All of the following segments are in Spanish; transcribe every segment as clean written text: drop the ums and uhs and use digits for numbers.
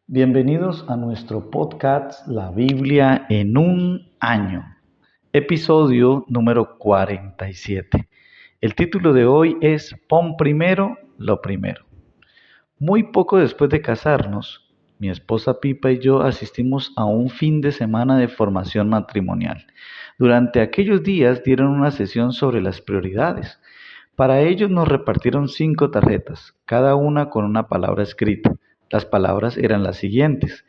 Bienvenidos a nuestro podcast La Biblia en un año, episodio número 47. El título de hoy es Pon primero lo primero. Muy poco después de casarnos, mi esposa Pipa y yo asistimos a un fin de semana de formación matrimonial. Durante aquellos días dieron una sesión sobre las prioridades. Para ellos nos repartieron 5 tarjetas, cada una con una palabra escrita. Las palabras eran las siguientes: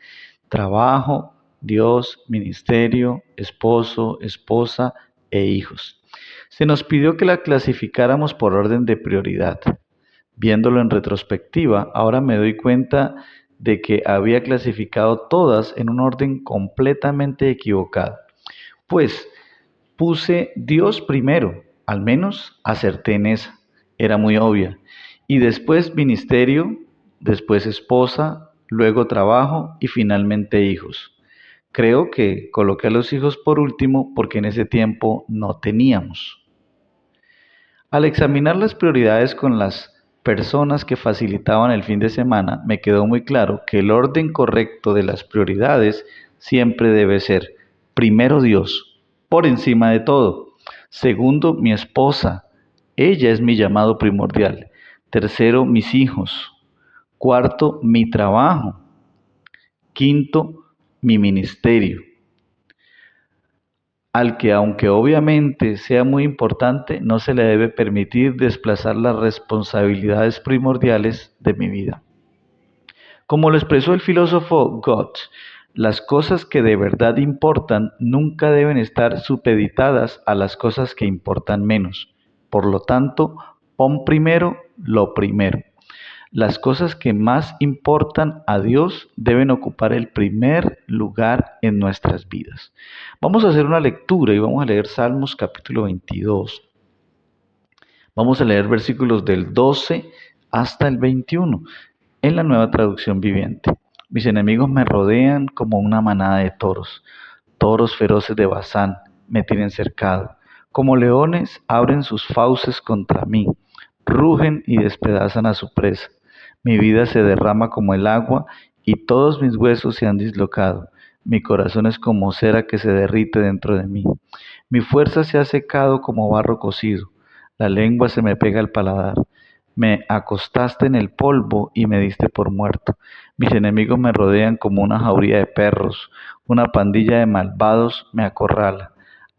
trabajo, Dios, ministerio, esposo, esposa e hijos. Se nos pidió que la clasificáramos por orden de prioridad. Viéndolo en retrospectiva, ahora me doy cuenta de que había clasificado todas en un orden completamente equivocado. Pues puse Dios primero, al menos acerté en esa, era muy obvia. Y después ministerio, después esposa, luego trabajo y finalmente hijos. Creo que coloqué a los hijos por último porque en ese tiempo no teníamos. Al examinar las prioridades con las personas que facilitaban el fin de semana, me quedó muy claro que el orden correcto de las prioridades siempre debe ser: primero Dios, por encima de todo; segundo, mi esposa, ella es mi llamado primordial; tercero, mis hijos; cuarto, mi trabajo; quinto, mi ministerio, al que, aunque obviamente sea muy importante, no se le debe permitir desplazar las responsabilidades primordiales de mi vida. Como lo expresó el filósofo Goethe, las cosas que de verdad importan nunca deben estar supeditadas a las cosas que importan menos. Por lo tanto, pon primero lo primero. Las cosas que más importan a Dios deben ocupar el primer lugar en nuestras vidas. Vamos a hacer una lectura y vamos a leer Salmos capítulo 22. Vamos a leer versículos del 12 hasta el 21 en la Nueva Traducción Viviente. Mis enemigos me rodean como una manada de toros. Toros feroces de Basán me tienen cercado. Como leones abren sus fauces contra mí. Rugen y despedazan a su presa. Mi vida se derrama como el agua y todos mis huesos se han dislocado. Mi corazón es como cera que se derrite dentro de mí. Mi fuerza se ha secado como barro cocido. La lengua se me pega al paladar. Me acostaste en el polvo y me diste por muerto. Mis enemigos me rodean como una jauría de perros. Una pandilla de malvados me acorrala.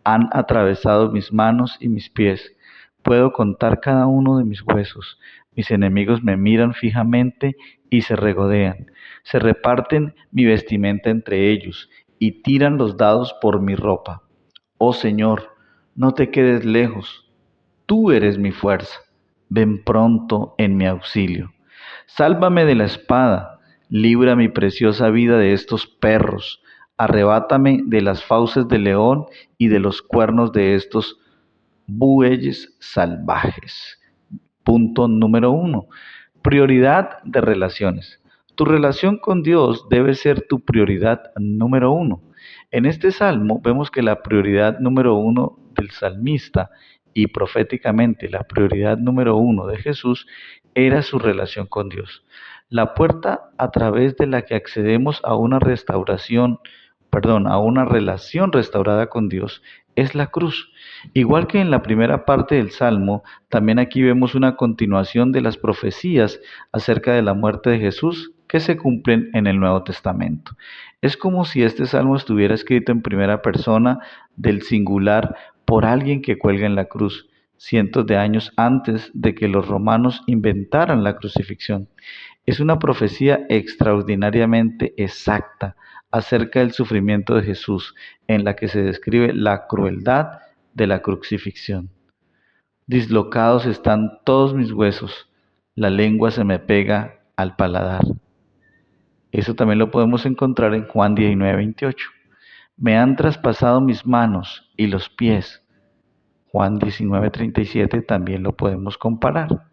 Han atravesado mis manos y mis pies. Puedo contar cada uno de mis huesos. Mis enemigos me miran fijamente y se regodean. Se reparten mi vestimenta entre ellos y tiran los dados por mi ropa. Oh Señor, no te quedes lejos. Tú eres mi fuerza. Ven pronto en mi auxilio. Sálvame de la espada. Libra mi preciosa vida de estos perros. Arrebátame de las fauces del león y de los cuernos de estos bueyes salvajes. Punto número 1. Prioridad de relaciones. Tu relación con Dios debe ser tu prioridad número 1. En este salmo vemos que la prioridad número 1 del salmista y proféticamente la prioridad número 1 de Jesús era su relación con Dios. La puerta a través de la que accedemos a una a una relación restaurada con Dios es la cruz. Igual que en la primera parte del Salmo, también aquí vemos una continuación de las profecías acerca de la muerte de Jesús que se cumplen en el Nuevo Testamento. Es como si este salmo estuviera escrito en primera persona del singular por alguien que cuelga en la cruz, cientos de años antes de que los romanos inventaran la crucifixión. Es una profecía extraordinariamente exacta acerca del sufrimiento de Jesús, en la que se describe la crueldad de la crucifixión. Dislocados están todos mis huesos, la lengua se me pega al paladar. Eso también lo podemos encontrar en Juan 19:28. Me han traspasado mis manos y los pies. Juan 19:37 también lo podemos comparar.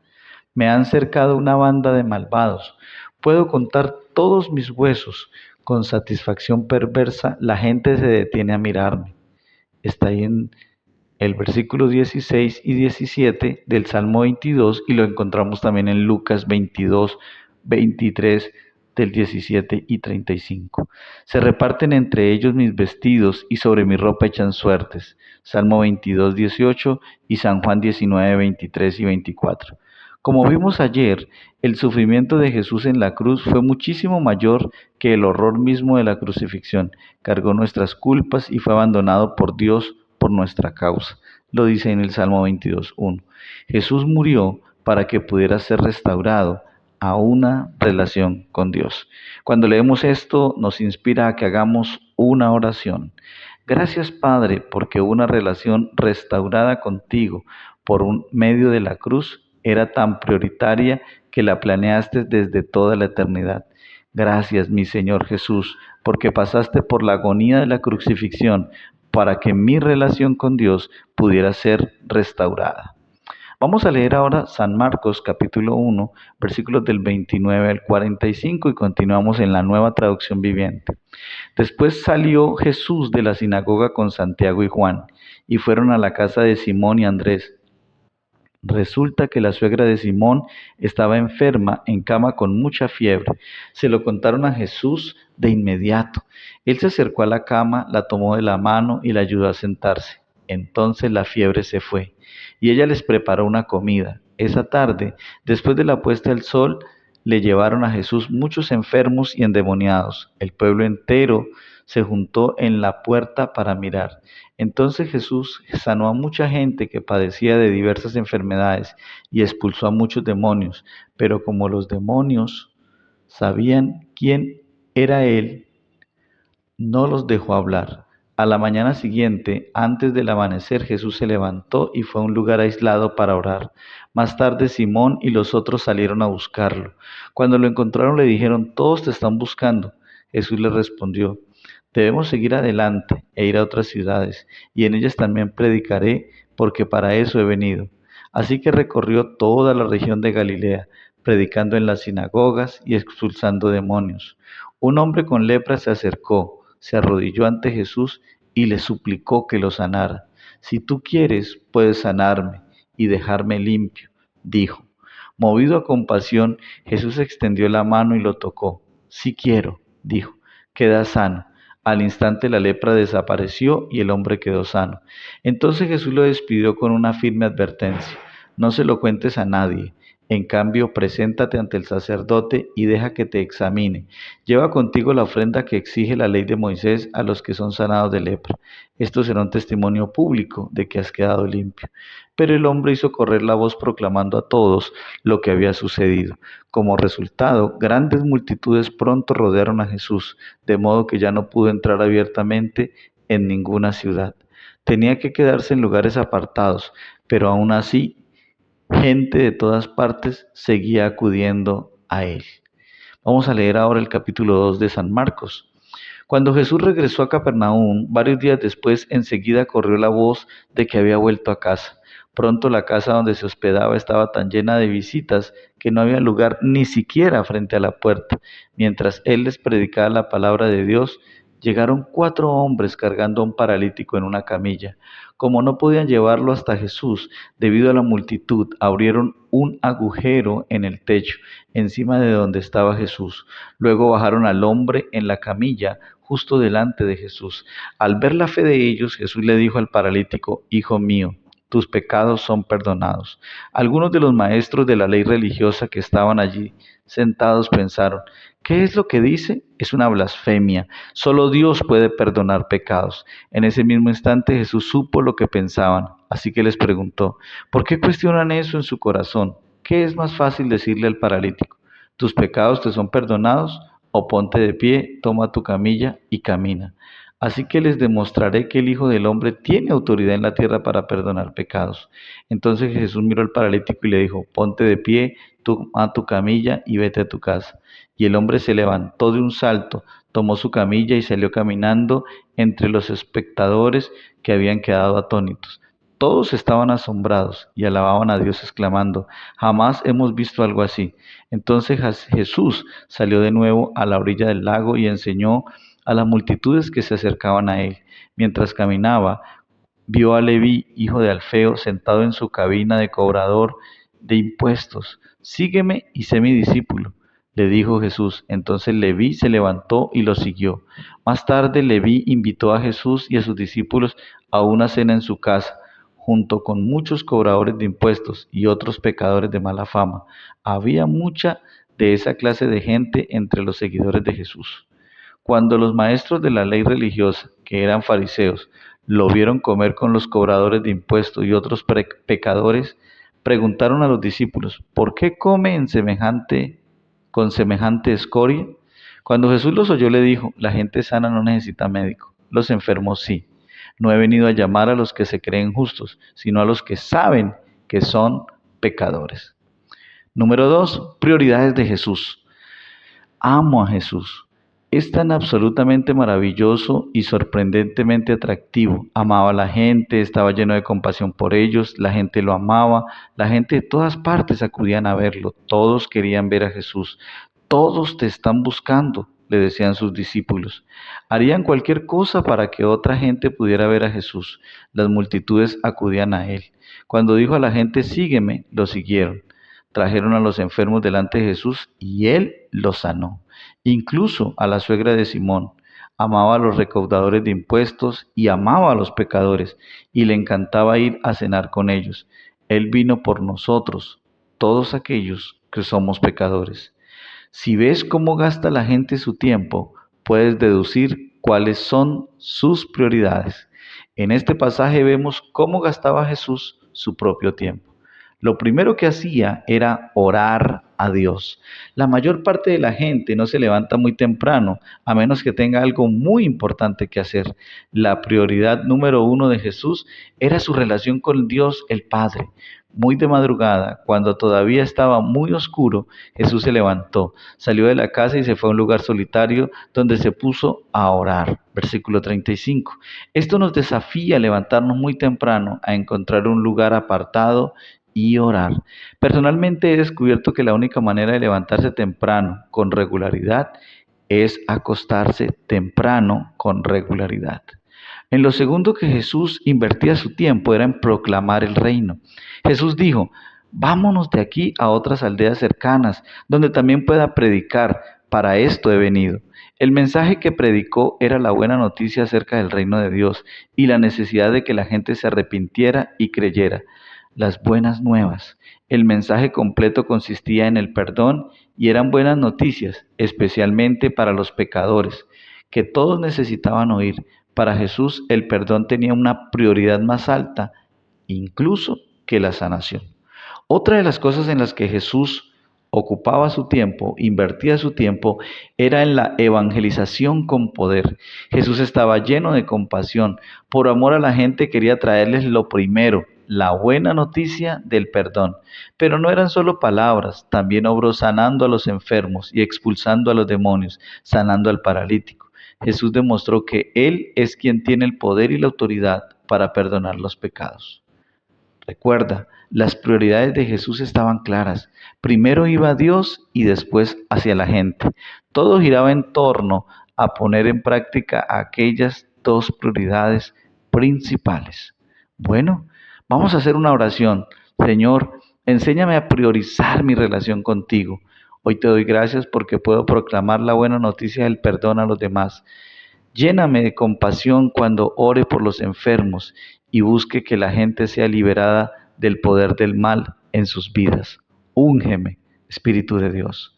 Me han cercado una banda de malvados. Puedo contar todos mis huesos. Con satisfacción perversa, la gente se detiene a mirarme. Está ahí en el versículo 16 y 17 del Salmo 22 y lo encontramos también en Lucas 22, 23 del 17 y 35. Se reparten entre ellos mis vestidos y sobre mi ropa echan suertes. Salmo 22, 18 y San Juan 19, 23 y 24. Como vimos ayer, el sufrimiento de Jesús en la cruz fue muchísimo mayor que el horror mismo de la crucifixión. Cargó nuestras culpas y fue abandonado por Dios por nuestra causa. Lo dice en el Salmo 22:1. Jesús murió para que pudiera ser restaurado a una relación con Dios. Cuando leemos esto, nos inspira a que hagamos una oración. Gracias, Padre, porque una relación restaurada contigo por un medio de la cruz era tan prioritaria que la planeaste desde toda la eternidad. Gracias, mi Señor Jesús, porque pasaste por la agonía de la crucifixión para que mi relación con Dios pudiera ser restaurada. Vamos a leer ahora San Marcos capítulo 1, versículos del 29 al 45 y continuamos en la Nueva Traducción Viviente. Después salió Jesús de la sinagoga con Santiago y Juan y fueron a la casa de Simón y Andrés. Resulta que la suegra de Simón estaba enferma en cama con mucha fiebre. Se lo contaron a Jesús de inmediato. Él se acercó a la cama, la tomó de la mano y la ayudó a sentarse. Entonces la fiebre se fue y ella les preparó una comida. Esa tarde, después de la puesta del sol, le llevaron a Jesús muchos enfermos y endemoniados. El pueblo entero se juntó en la puerta para mirar. Entonces Jesús sanó a mucha gente que padecía de diversas enfermedades y expulsó a muchos demonios, pero como los demonios sabían quién era Él, no los dejó hablar. A la mañana siguiente, antes del amanecer, Jesús se levantó y fue a un lugar aislado para orar. Más tarde, Simón y los otros salieron a buscarlo. Cuando lo encontraron, le dijeron, todos te están buscando. Jesús les respondió, debemos seguir adelante e ir a otras ciudades, y en ellas también predicaré, porque para eso he venido. Así que recorrió toda la región de Galilea, predicando en las sinagogas y expulsando demonios. Un hombre con lepra se acercó, se arrodilló ante Jesús y le suplicó que lo sanara. Si tú quieres, puedes sanarme y dejarme limpio, dijo. Movido a compasión, Jesús extendió la mano y lo tocó. Sí quiero, dijo, queda sano. Al instante la lepra desapareció y el hombre quedó sano. Entonces Jesús lo despidió con una firme advertencia. No se lo cuentes a nadie. En cambio, preséntate ante el sacerdote y deja que te examine. Lleva contigo la ofrenda que exige la ley de Moisés a los que son sanados de lepra. Esto será un testimonio público de que has quedado limpio. Pero el hombre hizo correr la voz proclamando a todos lo que había sucedido. Como resultado, grandes multitudes pronto rodearon a Jesús, de modo que ya no pudo entrar abiertamente en ninguna ciudad. Tenía que quedarse en lugares apartados, pero aún así gente de todas partes seguía acudiendo a él. Vamos a leer ahora el capítulo 2 de San Marcos. Cuando Jesús regresó a Capernaum, varios días después, enseguida corrió la voz de que había vuelto a casa. Pronto la casa donde se hospedaba estaba tan llena de visitas que no había lugar ni siquiera frente a la puerta. Mientras él les predicaba la palabra de Dios, llegaron 4 hombres cargando a un paralítico en una camilla. Como no podían llevarlo hasta Jesús, debido a la multitud, abrieron un agujero en el techo, encima de donde estaba Jesús. Luego bajaron al hombre en la camilla, justo delante de Jesús. Al ver la fe de ellos, Jesús le dijo al paralítico, Hijo mío, tus pecados son perdonados. Algunos de los maestros de la ley religiosa que estaban allí sentados pensaron, ¿qué es lo que dice? Es una blasfemia. Solo Dios puede perdonar pecados. En ese mismo instante Jesús supo lo que pensaban, así que les preguntó, ¿por qué cuestionan eso en su corazón? ¿Qué es más fácil decirle al paralítico? ¿Tus pecados te son perdonados? O ponte de pie, toma tu camilla y camina. Así que les demostraré que el Hijo del Hombre tiene autoridad en la tierra para perdonar pecados. Entonces Jesús miró al paralítico y le dijo, ponte de pie, toma tu camilla y vete a tu casa. Y el hombre se levantó de un salto, tomó su camilla y salió caminando entre los espectadores que habían quedado atónitos. Todos estaban asombrados y alababan a Dios exclamando, jamás hemos visto algo así. Entonces Jesús salió de nuevo a la orilla del lago y enseñó a las multitudes que se acercaban a él. Mientras caminaba, vio a Leví, hijo de Alfeo, sentado en su cabina de cobrador de impuestos. Sígueme y sé mi discípulo, le dijo Jesús. Entonces Leví se levantó y lo siguió. Más tarde Leví invitó a Jesús y a sus discípulos a una cena en su casa, junto con muchos cobradores de impuestos y otros pecadores de mala fama. Había mucha de esa clase de gente entre los seguidores de Jesús. Cuando los maestros de la ley religiosa, que eran fariseos, lo vieron comer con los cobradores de impuestos y otros pecadores, preguntaron a los discípulos, ¿por qué come con semejante escoria? Cuando Jesús los oyó, le dijo, la gente sana no necesita médico, los enfermos sí. No he venido a llamar a los que se creen justos, sino a los que saben que son pecadores. Número 2, prioridades de Jesús. Amo a Jesús. Es tan absolutamente maravilloso y sorprendentemente atractivo. Amaba a la gente, estaba lleno de compasión por ellos, la gente lo amaba, la gente de todas partes acudían a verlo, todos querían ver a Jesús. Todos te están buscando, le decían sus discípulos. Harían cualquier cosa para que otra gente pudiera ver a Jesús. Las multitudes acudían a él. Cuando dijo a la gente, sígueme, lo siguieron. Trajeron a los enfermos delante de Jesús y él los sanó. Incluso a la suegra de Simón. Amaba a los recaudadores de impuestos y amaba a los pecadores, y le encantaba ir a cenar con ellos. Él vino por nosotros, todos aquellos que somos pecadores. Si ves cómo gasta la gente su tiempo, puedes deducir cuáles son sus prioridades. En este pasaje vemos cómo gastaba Jesús su propio tiempo. Lo primero que hacía era orar a Dios. La mayor parte de la gente no se levanta muy temprano, a menos que tenga algo muy importante que hacer. La prioridad número uno de Jesús era su relación con Dios el Padre. Muy de madrugada, cuando todavía estaba muy oscuro, Jesús se levantó, salió de la casa y se fue a un lugar solitario donde se puso a orar. Versículo 35. Esto nos desafía a levantarnos muy temprano, a encontrar un lugar apartado y orar. Personalmente he descubierto que la única manera de levantarse temprano con regularidad es acostarse temprano con regularidad. En lo segundo que Jesús invertía su tiempo era en proclamar el reino. Jesús dijo, vámonos de aquí a otras aldeas cercanas, donde también pueda predicar. Para esto he venido. El mensaje que predicó era la buena noticia acerca del reino de Dios y la necesidad de que la gente se arrepintiera y creyera. Las buenas nuevas. El mensaje completo consistía en el perdón y eran buenas noticias, especialmente para los pecadores, que todos necesitaban oír. Para Jesús el perdón tenía una prioridad más alta, incluso que la sanación. Otra de las cosas en las que Jesús ocupaba su tiempo, invertía su tiempo, era en la evangelización con poder. Jesús estaba lleno de compasión. Por amor a la gente quería traerles lo primero, la buena noticia del perdón. Pero no eran solo palabras, también obró sanando a los enfermos y expulsando a los demonios, sanando al paralítico. Jesús demostró que Él es quien tiene el poder y la autoridad para perdonar los pecados. Recuerda, las prioridades de Jesús estaban claras. Primero iba a Dios y después hacia la gente. Todo giraba en torno a poner en práctica aquellas dos prioridades principales. Bueno, vamos a hacer una oración. Señor, enséñame a priorizar mi relación contigo. Hoy te doy gracias porque puedo proclamar la buena noticia del perdón a los demás. Lléname de compasión cuando ore por los enfermos y busque que la gente sea liberada del poder del mal en sus vidas. Úngeme, Espíritu de Dios.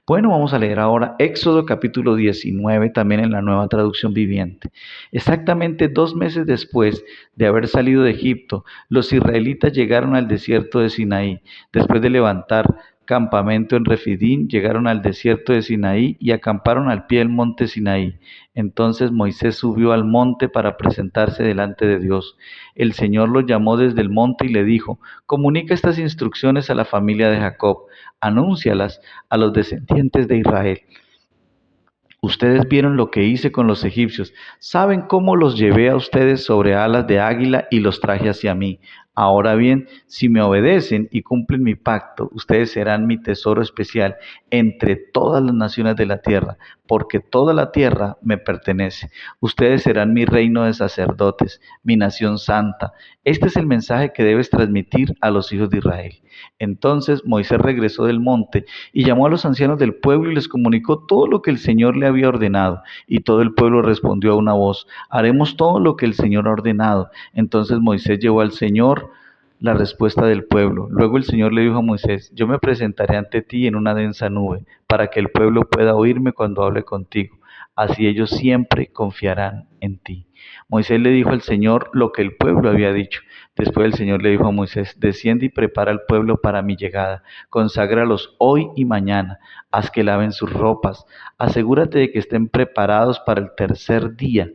Bueno, vamos a leer ahora Éxodo capítulo 19, también en la Nueva Traducción Viviente. Exactamente 2 meses después de haber salido de Egipto, los israelitas llegaron al desierto de Sinaí. Después de levantar campamento en Refidín, llegaron al desierto de Sinaí y acamparon al pie del monte Sinaí. Entonces Moisés subió al monte para presentarse delante de Dios. El Señor lo llamó desde el monte y le dijo, comunica estas instrucciones a la familia de Jacob, anúncialas a los descendientes de Israel. Ustedes vieron lo que hice con los egipcios. Saben cómo los llevé a ustedes sobre alas de águila y los traje hacia mí. Ahora bien, si me obedecen y cumplen mi pacto, ustedes serán mi tesoro especial entre todas las naciones de la tierra, porque toda la tierra me pertenece. Ustedes serán mi reino de sacerdotes, mi nación santa. Este es el mensaje que debes transmitir a los hijos de Israel. Entonces Moisés regresó del monte y llamó a los ancianos del pueblo y les comunicó todo lo que el Señor le había ordenado. Y todo el pueblo respondió a una voz: haremos todo lo que el Señor ha ordenado. Entonces Moisés llevó al Señor la respuesta del pueblo. Luego el Señor le dijo a Moisés: yo me presentaré ante ti en una densa nube, para que el pueblo pueda oírme cuando hable contigo. Así ellos siempre confiarán en ti. Moisés le dijo al Señor lo que el pueblo había dicho. Después el Señor le dijo a Moisés: desciende y prepara al pueblo para mi llegada. Conságralos hoy y mañana. Haz que laven sus ropas. Asegúrate de que estén preparados para el tercer día,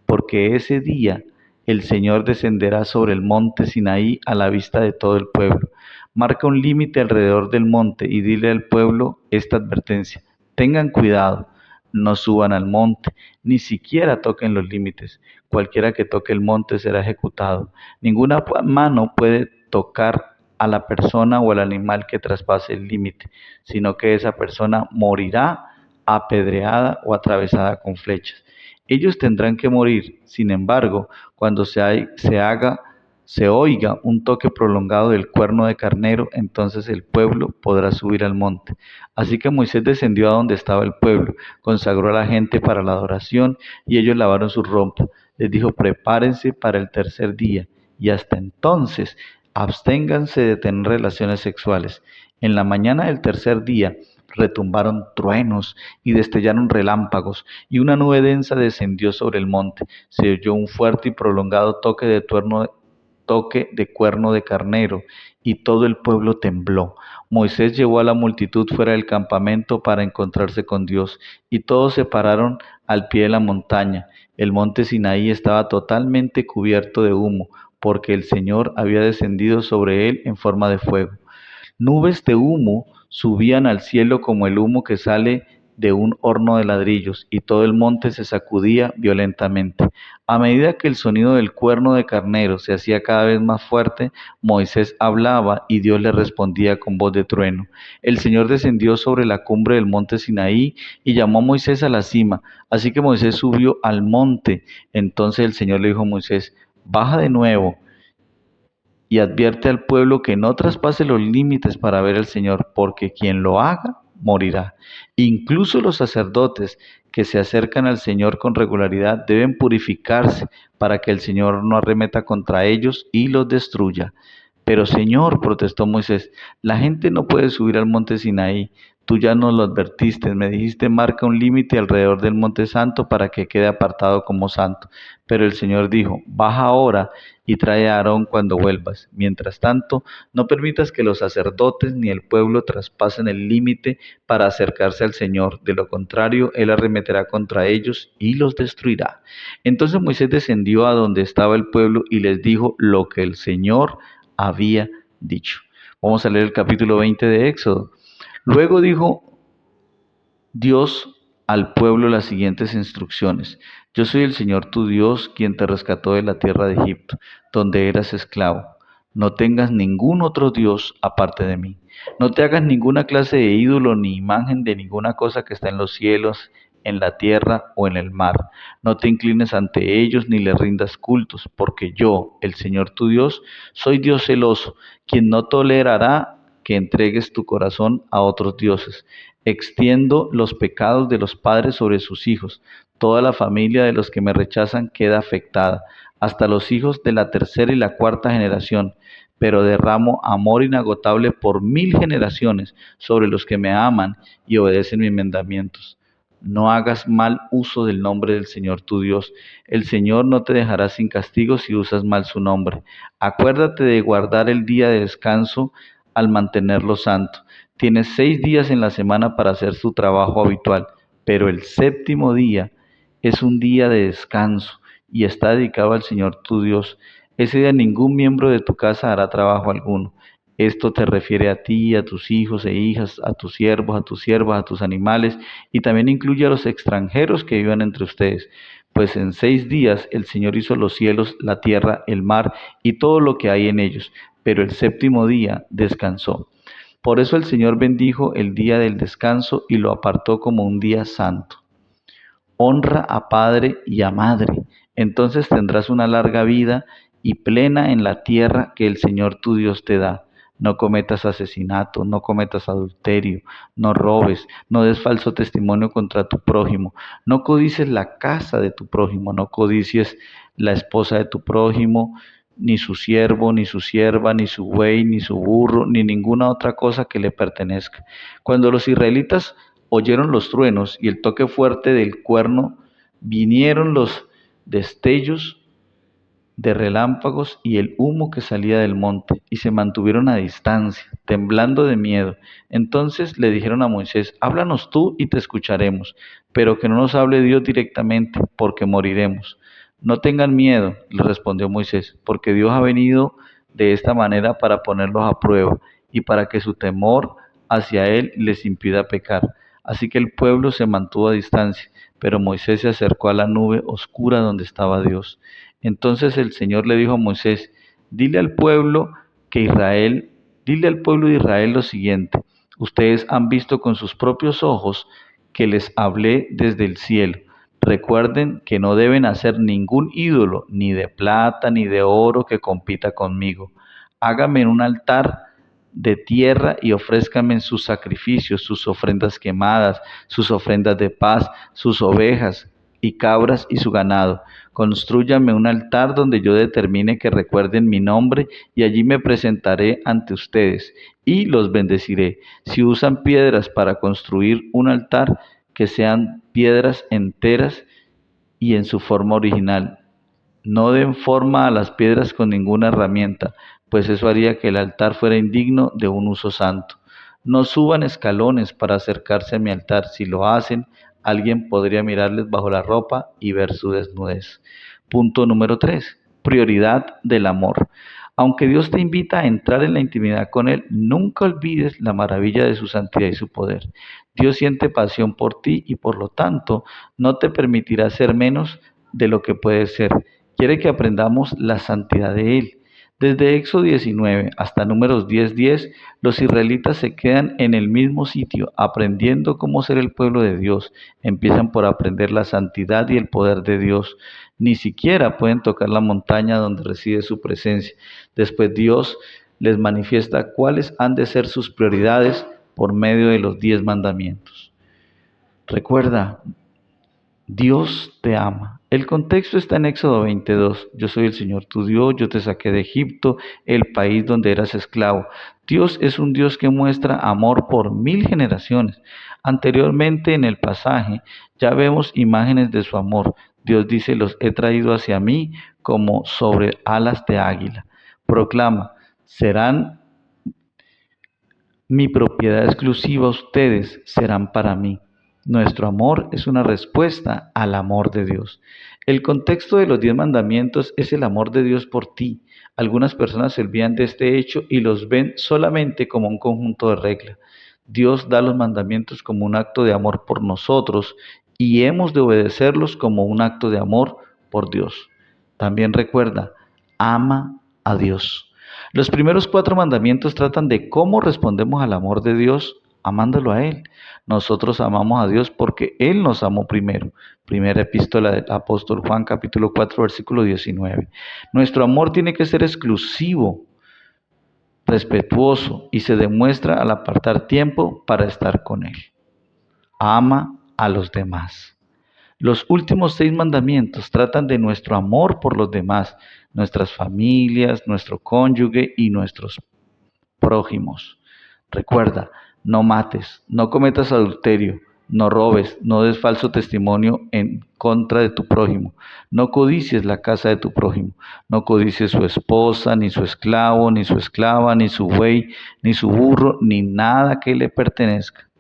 porque ese día el Señor descenderá sobre el monte Sinaí a la vista de todo el pueblo. Marca un límite alrededor del monte y dile al pueblo esta advertencia: tengan cuidado, no suban al monte, ni siquiera toquen los límites. Cualquiera que toque el monte será ejecutado. Ninguna mano puede tocar a la persona o al animal que traspase el límite, sino que esa persona morirá apedreada o atravesada con flechas. Ellos tendrán que morir. Sin embargo, cuando se oiga un toque prolongado del cuerno de carnero, entonces el pueblo podrá subir al monte. Así que Moisés descendió a donde estaba el pueblo, consagró a la gente para la adoración y ellos lavaron sus ropas. Les dijo: prepárense para el tercer día y hasta entonces absténganse de tener relaciones sexuales. En la mañana del tercer día retumbaron truenos y destellaron relámpagos, y una nube densa descendió sobre el monte. Se oyó un fuerte y prolongado toque de cuerno de carnero, y todo el pueblo tembló. Moisés llevó a la multitud fuera del campamento para encontrarse con Dios, y todos se pararon al pie de la montaña. El monte Sinaí estaba totalmente cubierto de humo, porque el Señor había descendido sobre él en forma de fuego. Nubes de humo subían al cielo como el humo que sale de un horno de ladrillos, y todo el monte se sacudía violentamente. A medida que el sonido del cuerno de carnero se hacía cada vez más fuerte, Moisés hablaba y Dios le respondía con voz de trueno. El Señor descendió sobre la cumbre del monte Sinaí y llamó a Moisés a la cima. Así que Moisés subió al monte. Entonces el Señor le dijo a Moisés: baja de nuevo y advierte al pueblo que no traspase los límites para ver al Señor, porque quien lo haga morirá. Incluso los sacerdotes que se acercan al Señor con regularidad deben purificarse para que el Señor no arremeta contra ellos y los destruya. Pero Señor, protestó Moisés, la gente no puede subir al monte Sinaí. Tú ya nos lo advertiste, me dijiste: marca un límite alrededor del monte santo para que quede apartado como santo. Pero el Señor dijo: baja ahora y trae a Aarón cuando vuelvas. Mientras tanto, no permitas que los sacerdotes ni el pueblo traspasen el límite para acercarse al Señor. De lo contrario, Él arremeterá contra ellos y los destruirá. Entonces Moisés descendió a donde estaba el pueblo y les dijo lo que el Señor había dicho. Vamos a leer el capítulo 20 de Éxodo. Luego dijo Dios al pueblo las siguientes instrucciones: yo soy el Señor tu Dios, quien te rescató de la tierra de Egipto, donde eras esclavo. No tengas ningún otro Dios aparte de mí. No te hagas ninguna clase de ídolo ni imagen de ninguna cosa que está en los cielos, en la tierra o en el mar. No te inclines ante ellos ni les rindas cultos, porque yo, el Señor tu Dios, soy Dios celoso, quien no tolerará que entregues tu corazón a otros dioses. Extiendo los pecados de los padres sobre sus hijos. Toda la familia de los que me rechazan queda afectada, hasta los hijos de la tercera y la cuarta generación. Pero derramo amor inagotable por 1000 generaciones sobre los que me aman y obedecen mis mandamientos. No hagas mal uso del nombre del Señor tu Dios. El Señor no te dejará sin castigo si usas mal su nombre. Acuérdate de guardar el día de descanso al mantenerlo santo. Tienes 6 días en la semana para hacer su trabajo habitual, pero el séptimo día es un día de descanso y está dedicado al Señor tu Dios. Ese día ningún miembro de tu casa hará trabajo alguno. Esto te refiere a ti, a tus hijos e hijas, a tus siervos, a tus siervas, a tus animales, y también incluye a los extranjeros que vivan entre ustedes. pues en 6 días el Señor hizo los cielos, la tierra, el mar y todo lo que hay en ellos, pero el séptimo día descansó. Por eso el Señor bendijo el día del descanso y lo apartó como un día santo. Honra a padre y a madre, entonces tendrás una larga vida y plena en la tierra que el Señor tu Dios te da. No cometas asesinato, no cometas adulterio, no robes, no des falso testimonio contra tu prójimo, no codicies la casa de tu prójimo, no codicies la esposa de tu prójimo, ni su siervo, ni su sierva, ni su buey, ni su burro, ni ninguna otra cosa que le pertenezca. Cuando los israelitas oyeron los truenos y el toque fuerte del cuerno, vinieron los destellos de relámpagos y el humo que salía del monte, y se mantuvieron a distancia, temblando de miedo. Entonces le dijeron a Moisés: háblanos tú y te escucharemos, pero que no nos hable Dios directamente, porque moriremos. No tengan miedo, le respondió Moisés, porque Dios ha venido de esta manera para ponerlos a prueba y para que su temor hacia Él les impida pecar. Así que el pueblo se mantuvo a distancia, pero Moisés se acercó a la nube oscura donde estaba Dios. Entonces el Señor le dijo a Moisés: dile al pueblo que Israel, dile al pueblo de Israel lo siguiente: ustedes han visto con sus propios ojos que les hablé desde el cielo. Recuerden que no deben hacer ningún ídolo, ni de plata ni de oro, que compita conmigo. Háganme un altar de tierra y ofrézcanme sus sacrificios, sus ofrendas quemadas, sus ofrendas de paz, sus ovejas y cabras y su ganado. Constrúyanme un altar donde yo determine que recuerden mi nombre, y allí me presentaré ante ustedes y los bendeciré. Si usan piedras para construir un altar, que sean piedras enteras y en su forma original. No den forma a las piedras con ninguna herramienta, pues eso haría que el altar fuera indigno de un uso santo. No suban escalones para acercarse a mi altar. Si lo hacen, alguien podría mirarles bajo la ropa y ver su desnudez. Punto número 3. Prioridad del amor. Aunque Dios te invita a entrar en la intimidad con Él, nunca olvides la maravilla de su santidad y su poder. Dios siente pasión por ti y por lo tanto no te permitirá ser menos de lo que puedes ser. Quiere que aprendamos la santidad de Él. Desde Éxodo 19 hasta Números 10:10, los israelitas se quedan en el mismo sitio, aprendiendo cómo ser el pueblo de Dios. Empiezan por aprender la santidad y el poder de Dios. Ni siquiera pueden tocar la montaña donde reside su presencia. Después Dios les manifiesta cuáles han de ser sus prioridades por medio de los 10 mandamientos. Recuerda, Dios te ama. El contexto está en Éxodo 22. Yo soy el Señor tu Dios, yo te saqué de Egipto, el país donde eras esclavo. Dios es un Dios que muestra amor por 1000 generaciones. Anteriormente en el pasaje ya vemos imágenes de su amor. Dios dice: los he traído hacia mí como sobre alas de águila. Proclama: serán mi propiedad exclusiva, ustedes serán para mí. Nuestro amor es una respuesta al amor de Dios. El contexto de los 10 mandamientos es el amor de Dios por ti. Algunas personas se olvidan de este hecho y los ven solamente como un conjunto de reglas. Dios da los mandamientos como un acto de amor por nosotros, y hemos de obedecerlos como un acto de amor por Dios. También recuerda: ama a Dios. Los primeros 4 mandamientos tratan de cómo respondemos al amor de Dios amándolo a Él. Nosotros amamos a Dios porque Él nos amó primero. Primera epístola del apóstol Juan, capítulo 4, versículo 19. Nuestro amor tiene que ser exclusivo, respetuoso, y se demuestra al apartar tiempo para estar con Él. Ama a los demás. Los últimos 6 mandamientos tratan de nuestro amor por los demás, nuestras familias, nuestro cónyuge y nuestros prójimos. Recuerda: no mates, no cometas adulterio, no robes, no des falso testimonio en contra de tu prójimo, no codicies la casa de tu prójimo, no codicies su esposa, ni su esclavo, ni su esclava, ni su buey, ni su burro, ni nada que le pertenezca.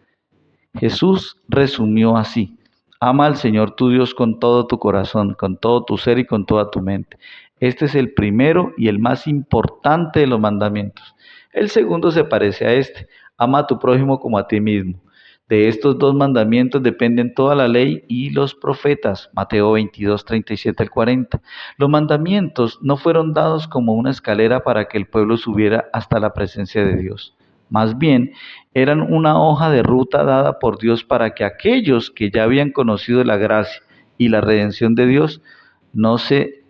Jesús resumió así: ama al Señor tu Dios con todo tu corazón, con todo tu ser y con toda tu mente. Este es el primero y el más importante de los mandamientos. El segundo se parece a este: ama a tu prójimo como a ti mismo. De estos dos mandamientos dependen toda la ley y los profetas. Mateo 22, 37 al 40. Los mandamientos no fueron dados como una escalera para que el pueblo subiera hasta la presencia de Dios. Más bien, eran una hoja de ruta dada por Dios para que aquellos que ya habían conocido la gracia y la redención de Dios no se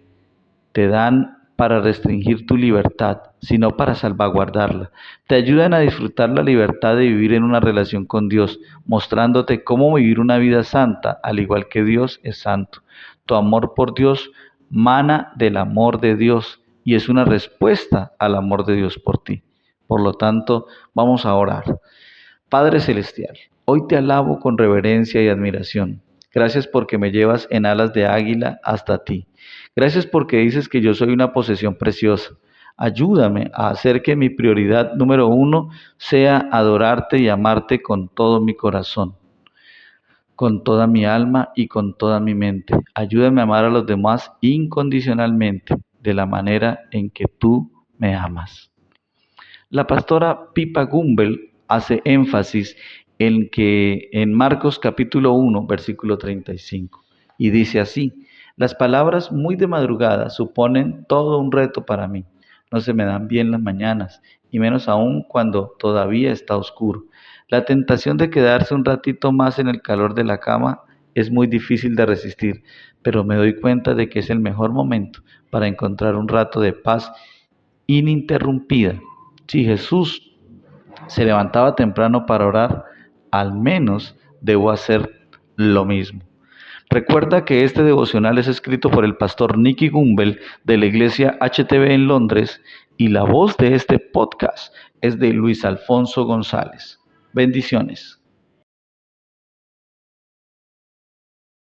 te dan para restringir tu libertad, sino para salvaguardarla. Te ayudan a disfrutar la libertad de vivir en una relación con Dios, mostrándote cómo vivir una vida santa, al igual que Dios es santo. Tu amor por Dios mana del amor de Dios y es una respuesta al amor de Dios por ti. Por lo tanto, vamos a orar. Padre Celestial, hoy te alabo con reverencia y admiración. Gracias porque me llevas en alas de águila hasta ti. Gracias porque dices que yo soy una posesión preciosa. Ayúdame a hacer que mi prioridad número uno sea adorarte y amarte con todo mi corazón, con toda mi alma y con toda mi mente. Ayúdame a amar a los demás incondicionalmente, de la manera en que tú me amas. La pastora Pipa Gumbel hace énfasis en que en Marcos capítulo 1, versículo 35, y dice así: las palabras muy de madrugada suponen todo un reto para mí. No se me dan bien las mañanas, y menos aún cuando todavía está oscuro. La tentación de quedarse un ratito más en el calor de la cama es muy difícil de resistir, pero me doy cuenta de que es el mejor momento para encontrar un rato de paz ininterrumpida. Si Jesús se levantaba temprano para orar, al menos debo hacer lo mismo. Recuerda que este devocional es escrito por el pastor Nicky Gumbel de la iglesia HTB en Londres y la voz de este podcast es de Luis Alfonso González. Bendiciones.